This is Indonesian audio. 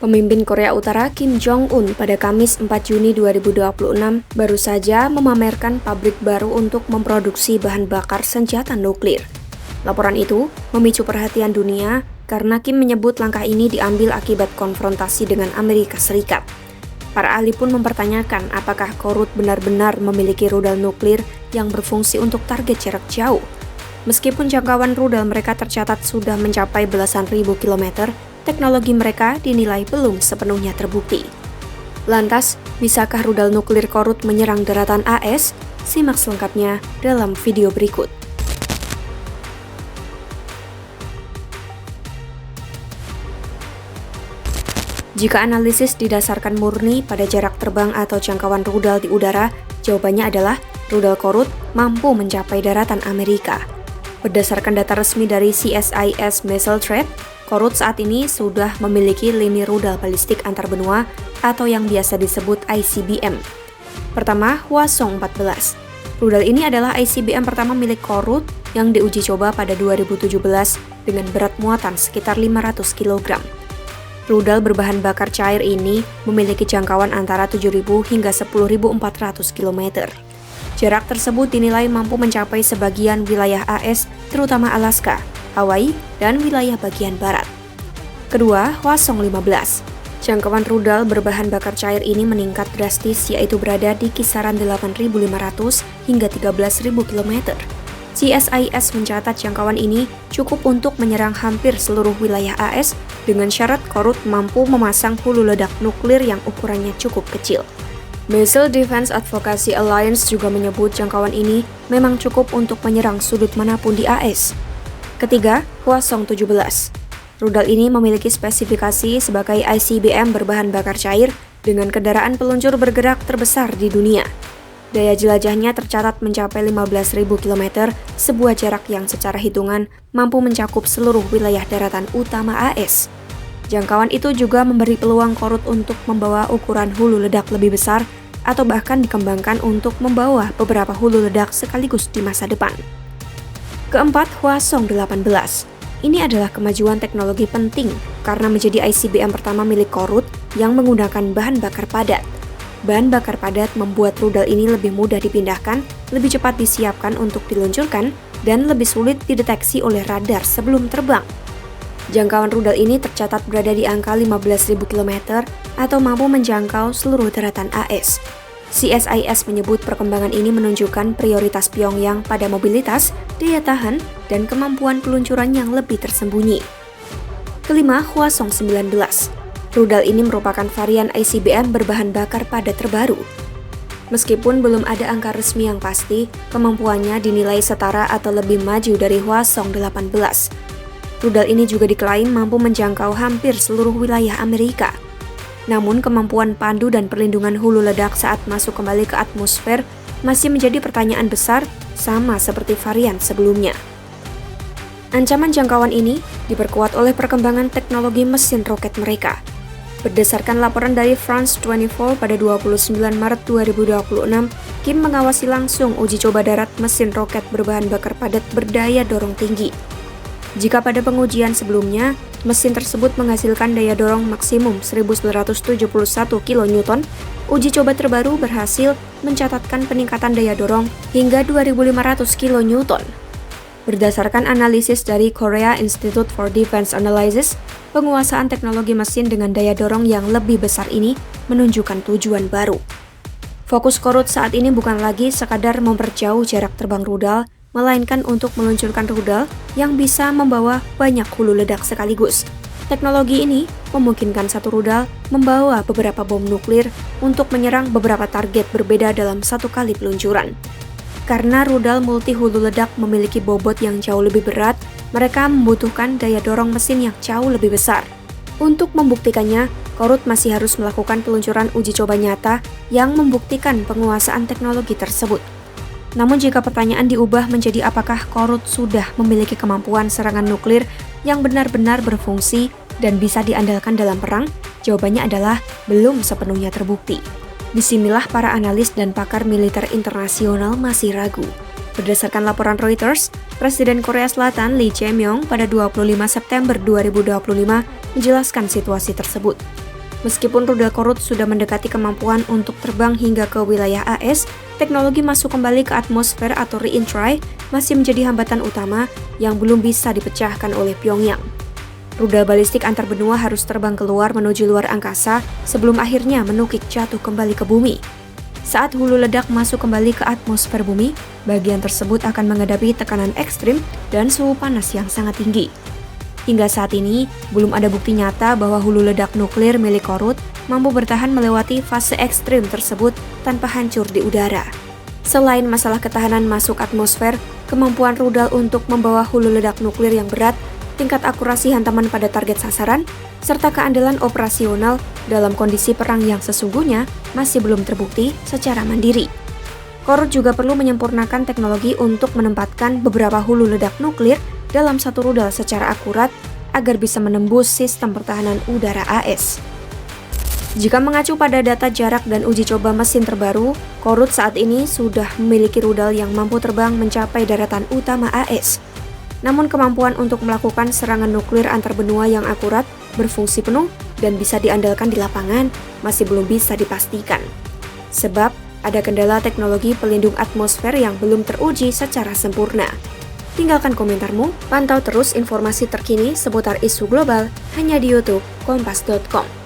Pemimpin Korea Utara Kim Jong-un pada Kamis 4 Juni 2026 baru saja memamerkan pabrik baru untuk memproduksi bahan bakar senjata nuklir. Laporan itu memicu perhatian dunia karena Kim menyebut langkah ini diambil akibat konfrontasi dengan Amerika Serikat. Para ahli pun mempertanyakan apakah Korut benar-benar memiliki rudal nuklir yang berfungsi untuk target jarak jauh. Meskipun jangkauan rudal mereka tercatat sudah mencapai belasan ribu kilometer, teknologi mereka dinilai belum sepenuhnya terbukti. Lantas, bisakah rudal nuklir Korut menyerang daratan AS? Simak selengkapnya dalam video berikut. Jika analisis didasarkan murni pada jarak terbang atau jangkauan rudal di udara, jawabannya adalah rudal Korut mampu mencapai daratan Amerika. Berdasarkan data resmi dari CSIS Missile Threat, Korut saat ini sudah memiliki lini rudal balistik antar benua atau yang biasa disebut ICBM. Pertama, Hwasong-14. Rudal ini adalah ICBM pertama milik Korut yang diuji coba pada 2017 dengan berat muatan sekitar 500 kg. Rudal berbahan bakar cair ini memiliki jangkauan antara 7.000 hingga 10.400 km. Jarak tersebut dinilai mampu mencapai sebagian wilayah AS, terutama Alaska, Hawaii, dan wilayah bagian barat. Kedua, Hwasong-15. Jangkauan rudal berbahan bakar cair ini meningkat drastis, yaitu berada di kisaran 8.500 hingga 13.000 km. CSIS mencatat jangkauan ini cukup untuk menyerang hampir seluruh wilayah AS dengan syarat Korut mampu memasang hulu ledak nuklir yang ukurannya cukup kecil. Missile Defense Advocacy Alliance juga menyebut jangkauan ini memang cukup untuk menyerang sudut manapun di AS. Ketiga, Hwasong-17. Rudal ini memiliki spesifikasi sebagai ICBM berbahan bakar cair dengan kendaraan peluncur bergerak terbesar di dunia. Daya jelajahnya tercatat mencapai 15.000 km, sebuah jarak yang secara hitungan mampu mencakup seluruh wilayah daratan utama AS. Jangkauan itu juga memberi peluang Korut untuk membawa ukuran hulu ledak lebih besar atau bahkan dikembangkan untuk membawa beberapa hulu ledak sekaligus di masa depan. Keempat, Hwasong-18. Ini adalah kemajuan teknologi penting karena menjadi ICBM pertama milik Korut yang menggunakan bahan bakar padat. Bahan bakar padat membuat rudal ini lebih mudah dipindahkan, lebih cepat disiapkan untuk diluncurkan, dan lebih sulit dideteksi oleh radar sebelum terbang. Jangkauan rudal ini tercatat berada di angka 15.000 km atau mampu menjangkau seluruh daratan AS. CSIS menyebut perkembangan ini menunjukkan prioritas Pyongyang pada mobilitas, daya tahan, dan kemampuan peluncuran yang lebih tersembunyi. Kelima, Hwasong-19. Rudal ini merupakan varian ICBM berbahan bakar padat terbaru. Meskipun belum ada angka resmi yang pasti, kemampuannya dinilai setara atau lebih maju dari Hwasong-18. Rudal ini juga diklaim mampu menjangkau hampir seluruh wilayah Amerika. Namun, kemampuan pandu dan perlindungan hulu ledak saat masuk kembali ke atmosfer masih menjadi pertanyaan besar, sama seperti varian sebelumnya. Ancaman jangkauan ini diperkuat oleh perkembangan teknologi mesin roket mereka. Berdasarkan laporan dari France 24 pada 29 Maret 2026, Kim mengawasi langsung uji coba darat mesin roket berbahan bakar padat berdaya dorong tinggi. Jika pada pengujian sebelumnya, mesin tersebut menghasilkan daya dorong maksimum 1.971 kN, uji coba terbaru berhasil mencatatkan peningkatan daya dorong hingga 2.500 kN. Berdasarkan analisis dari Korea Institute for Defense Analysis, penguasaan teknologi mesin dengan daya dorong yang lebih besar ini menunjukkan tujuan baru. Fokus Korut saat ini bukan lagi sekadar memperjauh jarak terbang rudal, melainkan untuk meluncurkan rudal yang bisa membawa banyak hulu ledak sekaligus. Teknologi ini memungkinkan satu rudal membawa beberapa bom nuklir untuk menyerang beberapa target berbeda dalam satu kali peluncuran. Karena rudal multi hulu ledak memiliki bobot yang jauh lebih berat, mereka membutuhkan daya dorong mesin yang jauh lebih besar. Untuk membuktikannya, Korut masih harus melakukan peluncuran uji coba nyata yang membuktikan penguasaan teknologi tersebut. Namun jika pertanyaan diubah menjadi apakah Korut sudah memiliki kemampuan serangan nuklir yang benar-benar berfungsi dan bisa diandalkan dalam perang, jawabannya adalah belum sepenuhnya terbukti. Disinilah para analis dan pakar militer internasional masih ragu. Berdasarkan laporan Reuters, Presiden Korea Selatan Lee Jae-myung pada 25 September 2025 menjelaskan situasi tersebut. Meskipun rudal Korut sudah mendekati kemampuan untuk terbang hingga ke wilayah AS, teknologi masuk kembali ke atmosfer atau re-entry masih menjadi hambatan utama yang belum bisa dipecahkan oleh Pyongyang. Rudal balistik antar benua harus terbang keluar menuju luar angkasa sebelum akhirnya menukik jatuh kembali ke bumi. Saat hulu ledak masuk kembali ke atmosfer bumi, bagian tersebut akan menghadapi tekanan ekstrim dan suhu panas yang sangat tinggi. Hingga saat ini, belum ada bukti nyata bahwa hulu ledak nuklir milik Korut mampu bertahan melewati fase ekstrim tersebut tanpa hancur di udara. Selain masalah ketahanan masuk atmosfer, kemampuan rudal untuk membawa hulu ledak nuklir yang berat, tingkat akurasi hantaman pada target sasaran, serta keandalan operasional dalam kondisi perang yang sesungguhnya masih belum terbukti secara mandiri. Korut juga perlu menyempurnakan teknologi untuk menempatkan beberapa hulu ledak nuklir dalam satu rudal secara akurat agar bisa menembus sistem pertahanan udara AS. Jika mengacu pada data jarak dan uji coba mesin terbaru, Korut saat ini sudah memiliki rudal yang mampu terbang mencapai daratan utama AS. Namun kemampuan untuk melakukan serangan nuklir antar benua yang akurat, berfungsi penuh, dan bisa diandalkan di lapangan masih belum bisa dipastikan. Sebab ada kendala teknologi pelindung atmosfer yang belum teruji secara sempurna. Tinggalkan komentarmu, pantau terus informasi terkini seputar isu global hanya di YouTube Kompas.com.